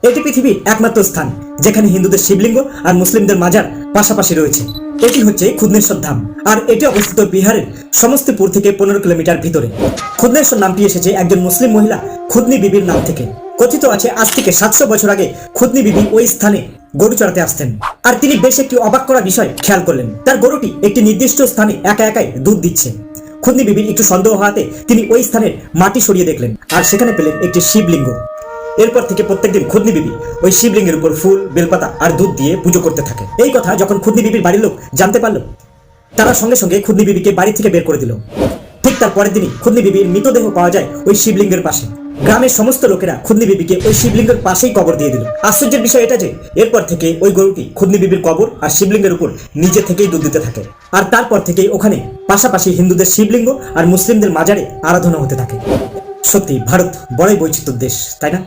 এটি পৃথিবীর একমাত্র স্থান যেখানে হিন্দুদের শিবলিঙ্গ আর মুসলিমদের মাজার পাশাপাশি রয়েছে। এটি হচ্ছে খুদনেশ্বর ধাম, আর এটি অবস্থিত বিহারের সমস্তিপুর থেকে 15 কিলোমিটার ভিতরে। খুদনেশ্বর নামটি এসেছে একজন মুসলিম মহিলা খুদনি বিবির নাম থেকে। কথিত আছে আজ থেকে 700 বছর আগে খুদনি বিবি ওই স্থানে গরু চড়াতে আসতেন, আর তিনি বেশ একটি অবাক করা বিষয় খেয়াল করলেন। তার গরুটি একটি নির্দিষ্ট স্থানে একা একাই দুধ দিচ্ছে। খুদনি বিবির একটু সন্দেহ হওয়াতে তিনি ওই স্থানের মাটি সরিয়ে দেখলেন, আর সেখানে পেলেন একটি শিবলিঙ্গ। এরপর থেকে প্রত্যেকদিন খুদনি বিবি ওই শিবলিঙ্গের উপর ফুল, বেলপাতা আর দুধ দিয়ে পুজো করতে থাকে। এই কথা যখন খুদনি বিবির বাড়ির লোক জানতে পারলো, তারা সঙ্গে সঙ্গে খুদনি বিবিকে বাড়ি থেকে বের করে দিল। ঠিক তার পরের দিনই খুদনি বিবির মৃতদেহ পাওয়া যায় ওই শিবলিঙ্গের পাশে। গ্রামের সমস্ত লোকেরা খুদনি বিবিকে ওই শিবলিঙ্গের পাশেই কবর দিয়ে দিল। আশ্চর্যের বিষয় এটা যে এরপর থেকে ওই গরুটি খুদনি বিবির কবর আর শিবলিঙ্গের উপর নিজে থেকেই দুধ দিতে থাকে, আর তারপর থেকেই ওখানে পাশাপাশি হিন্দুদের শিবলিঙ্গ আর মুসলিমদের মাজারে আরাধনা হতে থাকে। সত্যি ভারত বড়ই বৈচিত্র্যের দেশ, তাই না?